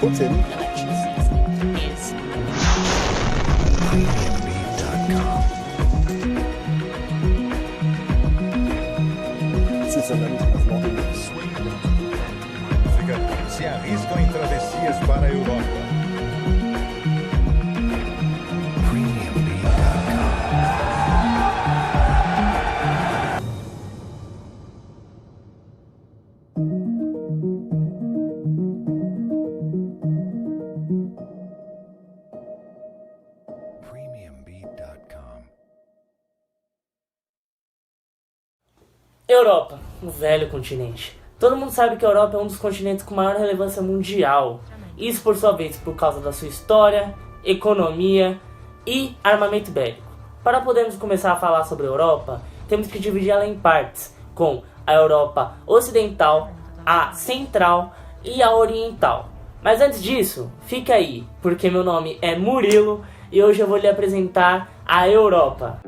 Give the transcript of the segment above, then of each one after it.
Putin. Election season is Switzerland has not enough. Se arriscam em travessias para a Europa. Europa, o velho continente. Todo mundo sabe que a Europa é um dos continentes com maior relevância mundial. Isso, por sua vez, por causa da sua história, economia e armamento bélico. Para podermos começar a falar sobre a Europa, temos que dividir ela em partes, com a Europa Ocidental, a Central e a Oriental. Mas antes disso, fica aí, porque meu nome é Murilo e hoje eu vou lhe apresentar a Europa.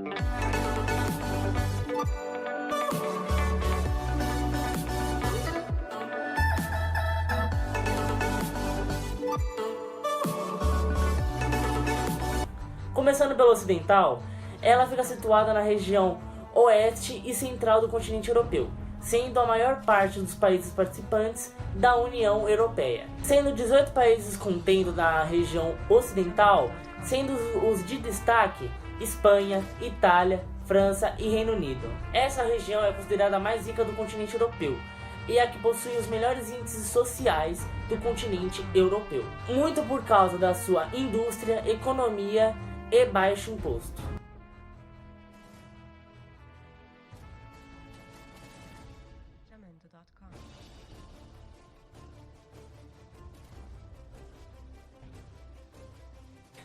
Começando pela ocidental, ela fica situada na região oeste e central do continente europeu, sendo a maior parte dos países participantes da União Europeia. Sendo 18 países contendo na região ocidental, sendo os de destaque Espanha, Itália, França e Reino Unido. Essa região é considerada a mais rica do continente europeu e a que possui os melhores índices sociais do continente europeu, muito por causa da sua indústria, economia e baixo imposto.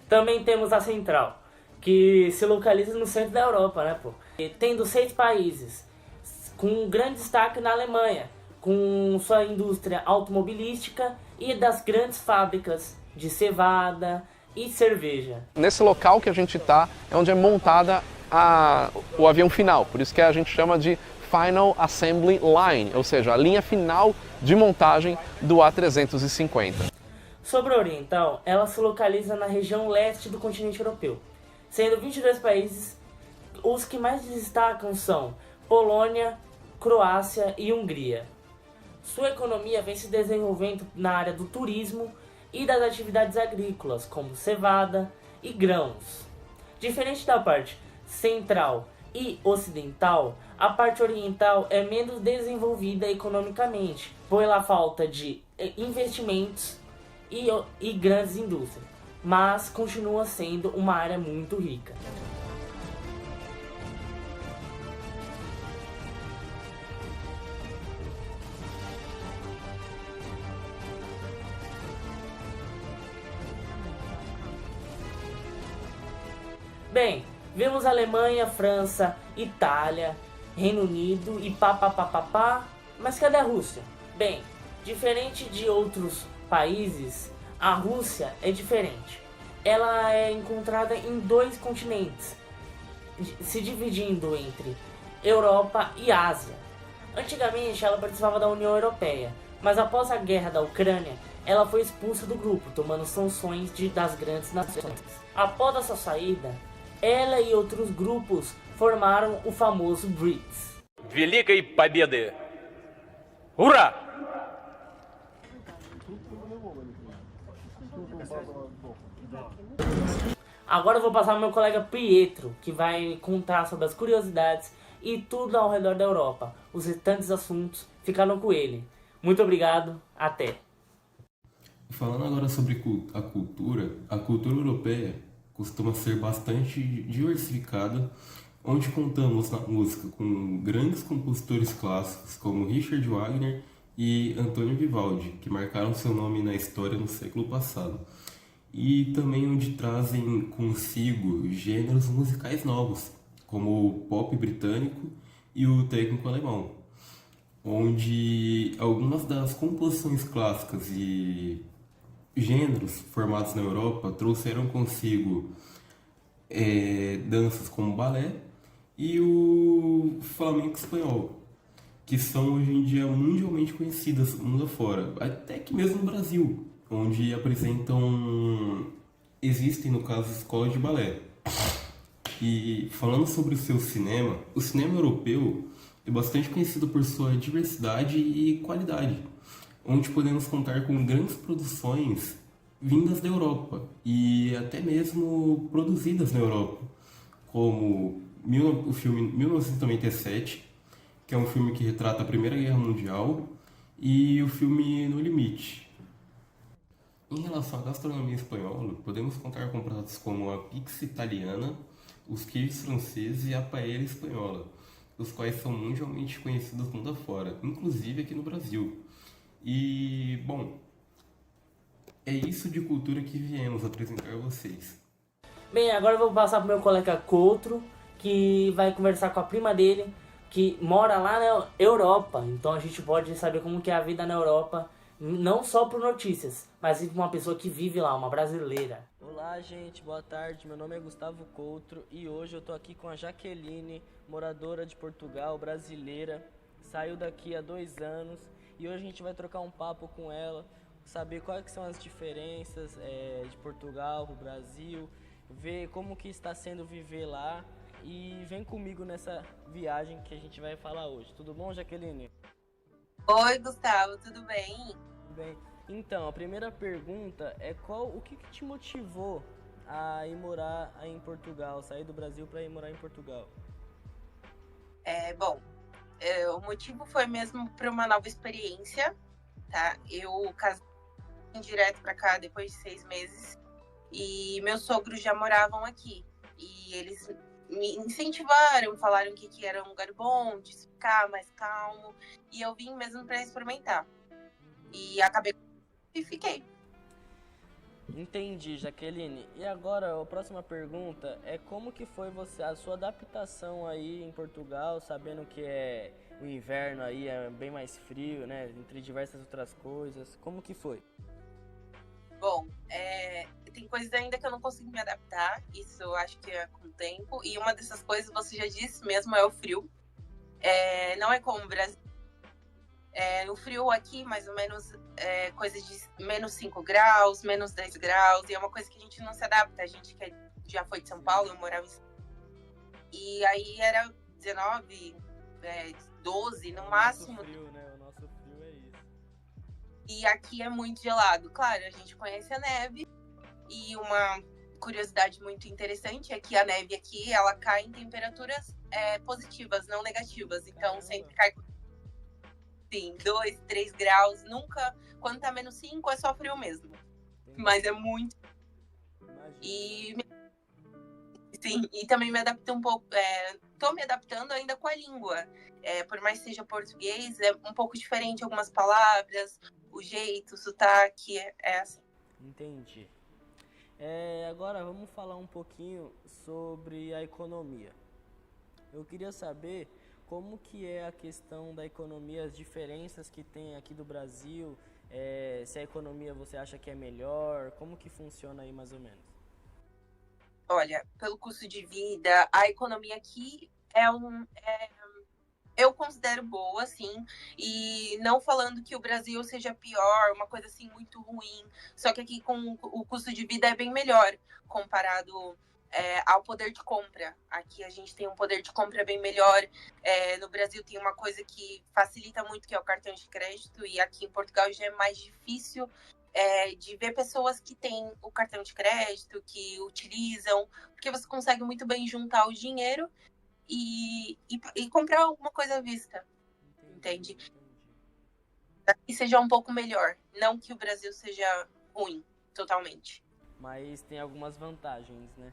Também temos a Central, que se localiza no centro da Europa, né, pô? E tendo 6 países, com um grande destaque na Alemanha, com sua indústria automobilística e das grandes fábricas de cevada e cerveja. Nesse local que a gente está é onde é montada o avião final, por isso que a gente chama de Final Assembly Line, ou seja, a linha final de montagem do A350. Sobre a Oriental, ela se localiza na região leste do continente europeu, sendo 22 países. Os que mais destacam são Polônia, Croácia e Hungria. Sua economia vem se desenvolvendo na área do turismo e das atividades agrícolas, como cevada e grãos. Diferente da parte central e ocidental, a parte oriental é menos desenvolvida economicamente, pela falta de investimentos e grandes indústrias, mas continua sendo uma área muito rica. Bem, vemos Alemanha, França, Itália, Reino Unido e pá, mas cadê a Rússia? Bem, diferente de outros países, a Rússia é diferente. Ela é encontrada em 2 continentes, se dividindo entre Europa e Ásia. Antigamente ela participava da União Europeia, mas após a guerra da Ucrânia, ela foi expulsa do grupo, tomando sanções das grandes nações. Após essa saída, ela e outros grupos formaram o famoso BRICS. Великой Победы! Ура! Agora eu vou passar ao meu colega Pietro, que vai contar sobre as curiosidades e tudo ao redor da Europa. Os restantes assuntos ficaram com ele. Muito obrigado, até! Falando agora sobre a cultura europeia costuma ser bastante diversificada, onde contamos na música com grandes compositores clássicos como Richard Wagner e Antônio Vivaldi, que marcaram seu nome na história no século passado, e também onde trazem consigo gêneros musicais novos, como o pop britânico e o técnico alemão, onde algumas das composições clássicas e gêneros formados na Europa trouxeram consigo danças como balé e o flamenco espanhol, que são hoje em dia mundialmente conhecidas mundo afora, até que mesmo no Brasil, onde apresentam. Existem, no caso, escolas de balé. E falando sobre o seu cinema, o cinema europeu é bastante conhecido por sua diversidade e qualidade, onde podemos contar com grandes produções vindas da Europa e até mesmo produzidas na Europa, como o filme 1997, que é um filme que retrata a Primeira Guerra Mundial, e o filme No Limite. Em relação à gastronomia espanhola, podemos contar com pratos como a pizza italiana, os queijos franceses e a paella espanhola, os quais são mundialmente conhecidos mundo afora, inclusive aqui no Brasil. E, bom, é isso de cultura que viemos apresentar a vocês. Bem, agora eu vou passar pro meu colega Coutro, que vai conversar com a prima dele, que mora lá na Europa. Então a gente pode saber como que é a vida na Europa, não só por notícias, mas sim por uma pessoa que vive lá, uma brasileira. Olá, gente, boa tarde. Meu nome é Gustavo Coutro e hoje eu tô aqui com a Jaqueline, moradora de Portugal, brasileira. Saiu daqui há 2 anos e hoje a gente vai trocar um papo com ela, saber quais que são as diferenças de Portugal pro Brasil, ver como que está sendo viver lá e vem comigo nessa viagem que a gente vai falar hoje. Tudo bom, Jaqueline? Oi, Gustavo, tudo bem? Tudo bem. Então, a primeira pergunta é o que te motivou a ir morar aí em Portugal, sair do Brasil para ir morar em Portugal? O motivo foi mesmo para uma nova experiência, tá? Eu casei direto para cá depois de 6 meses e meus sogros já moravam aqui e eles me incentivaram, falaram que era um lugar bom, de ficar mais calmo e eu vim mesmo para experimentar e acabei e fiquei. Entendi, Jaqueline. E agora, a próxima pergunta é como que foi a sua adaptação aí em Portugal, sabendo que o inverno aí é bem mais frio, né, entre diversas outras coisas. Como que foi? Bom, tem coisas ainda que eu não consigo me adaptar, isso eu acho que é com o tempo, e uma dessas coisas, você já disse mesmo, é o frio. Não é como o Brasil. O frio aqui, mais ou menos, coisa de menos 5 graus, menos 10 graus, e é uma coisa que a gente não se adapta. A gente que já foi de São Paulo, eu morava e aí era 19, 12 no máximo. O nosso frio, né? O nosso frio é isso. E aqui é muito gelado. Claro, a gente conhece a neve, e uma curiosidade muito interessante é que a neve aqui, ela cai em temperaturas positivas, não negativas. Então, sempre cai 2, 3 graus, nunca, quando tá menos 5 é só frio mesmo. Mas é muito. E sim, e também me adaptei um pouco, tô me adaptando ainda com a língua. Por mais que seja português, é um pouco diferente algumas palavras, o jeito, o sotaque, é assim. Entendi. Agora vamos falar um pouquinho sobre a economia. Eu queria saber como que é a questão da economia, as diferenças que tem aqui do Brasil, se a economia você acha que é melhor, como que funciona aí mais ou menos? Olha, pelo custo de vida, a economia aqui eu considero boa, sim, e não falando que o Brasil seja pior, uma coisa assim muito ruim, só que aqui com o custo de vida é bem melhor comparado ao poder de compra. Aqui a gente tem um poder de compra bem melhor. No Brasil tem uma coisa que facilita muito, que é o cartão de crédito, e aqui em Portugal já é mais difícil de ver pessoas que têm o cartão de crédito, que utilizam, porque você consegue muito bem juntar o dinheiro e comprar alguma coisa à vista, entende? Aqui seja um pouco melhor, não que o Brasil seja ruim, totalmente. Mas tem algumas vantagens, né?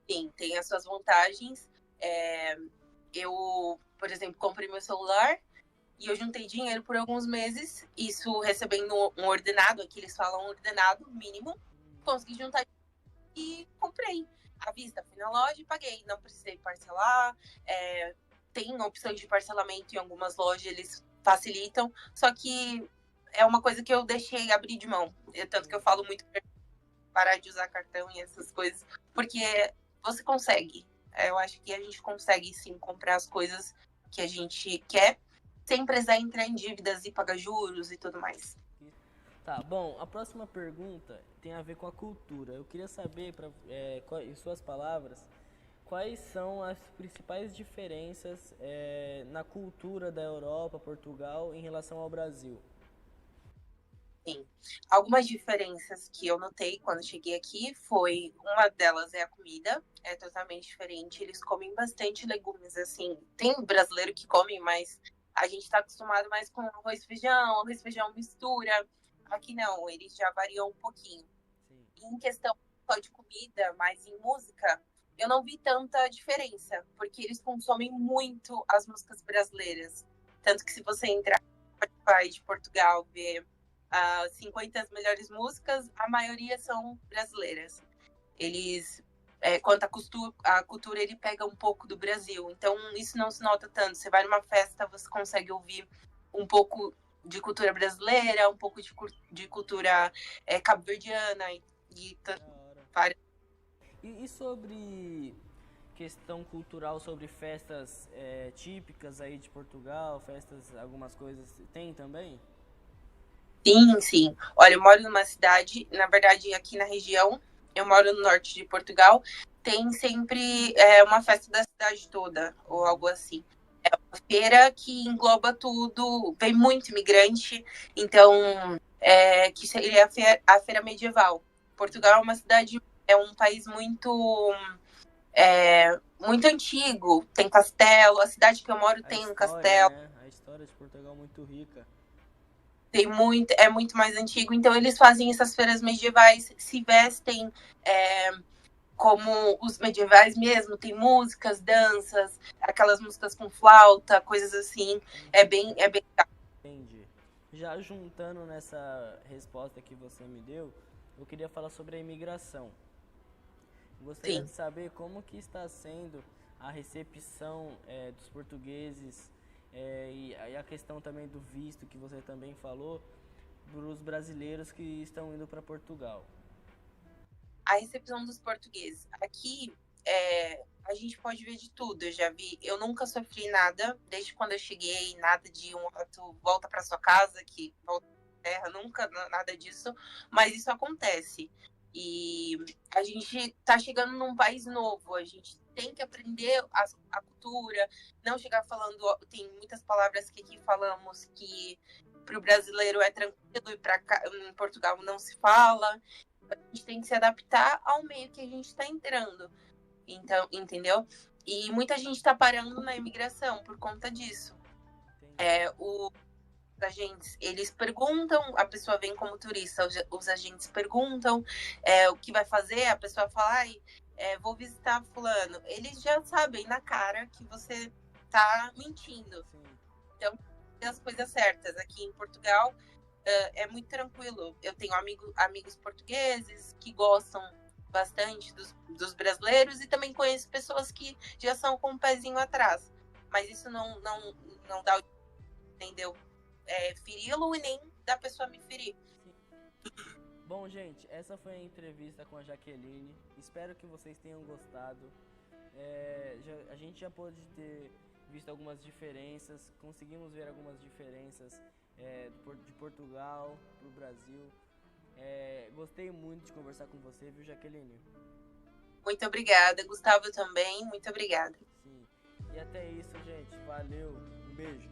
Sim, tem as suas vantagens. Eu, por exemplo, comprei meu celular e eu juntei dinheiro por alguns meses, isso recebendo um ordenado, aqui eles falam ordenado mínimo, consegui juntar e comprei à vista, fui na loja e paguei, não precisei parcelar, tem opções de parcelamento em algumas lojas, eles facilitam, só que é uma coisa que eu deixei abrir de mão, tanto que eu falo muito para parar de usar cartão e essas coisas, porque você consegue, eu acho que a gente consegue sim comprar as coisas que a gente quer, sem precisar entrar em dívidas e pagar juros e tudo mais. Tá, bom, a próxima pergunta tem a ver com a cultura. Eu queria saber, em suas palavras, quais são as principais diferenças na cultura da Europa, Portugal, em relação ao Brasil? Sim. Algumas diferenças que eu notei quando cheguei aqui foi, uma delas é a comida, é totalmente diferente. Eles comem bastante legumes, assim. Tem brasileiro que come, mas a gente tá acostumado mais com arroz e feijão mistura. Aqui não, eles já variam um pouquinho. Sim. Em questão só de comida, mas em música, eu não vi tanta diferença, porque eles consomem muito as músicas brasileiras. Tanto que se você entrar no Spotify de Portugal, ver as 50 melhores músicas, a maioria são brasileiras. Eles, quanto à cultura, ele pega um pouco do Brasil. Então, isso não se nota tanto. Você vai numa festa, você consegue ouvir um pouco de cultura brasileira, um pouco de cultura cabo-verdiana e várias. E sobre questão cultural, sobre festas típicas aí de Portugal, festas, algumas coisas, tem também? Sim, sim. Olha, eu moro numa cidade, na verdade, aqui na região, eu moro no norte de Portugal, tem sempre uma festa da cidade toda, ou algo assim. É uma feira que engloba tudo, vem muito imigrante, então, que seria a feira medieval. Portugal é uma cidade, é um país muito antigo, tem castelo, a cidade que eu moro tem um castelo. Né? A história de Portugal é muito rica. É muito mais antigo, então eles fazem essas feiras medievais, se vestem como os medievais mesmo, tem músicas, danças, aquelas músicas com flauta, coisas assim, é bem legal. Entendi. Já juntando nessa resposta que você me deu, eu queria falar sobre a imigração. Gostaria Sim. de saber como que está sendo a recepção dos portugueses e a questão também do visto que você também falou para os brasileiros que estão indo para Portugal. A recepção dos portugueses. Aqui, a gente pode ver de tudo. Eu nunca sofri nada, desde quando eu cheguei, nada de tu volta para sua casa, que volta pra terra, nunca, nada disso, mas isso acontece. E a gente tá chegando num país novo, a gente tem que aprender a cultura, não chegar falando, tem muitas palavras que aqui falamos que para o brasileiro é tranquilo e para cá, em Portugal não se fala. A gente tem que se adaptar ao meio que a gente está entrando. Então, entendeu? E muita gente está parando na imigração por conta disso. Os agentes, eles perguntam, a pessoa vem como turista, os agentes perguntam o que vai fazer, a pessoa fala, vou visitar fulano. Eles já sabem na cara que você tá mentindo. Então, tem as coisas certas. Aqui em Portugal, é muito tranquilo. Eu tenho amigos portugueses que gostam bastante dos brasileiros e também conheço pessoas que já são com um pezinho atrás. Mas isso não dá o entendeu? Feri-lo e nem da pessoa me ferir. Bom, gente, essa foi a entrevista com a Jaqueline. Espero que vocês tenham gostado. A gente já pôde ter visto algumas diferenças, conseguimos ver algumas diferenças de Portugal para o Brasil. Gostei muito de conversar com você, viu, Jaqueline? Muito obrigada. Gustavo também, muito obrigada. Sim. E até isso, gente. Valeu. Um beijo.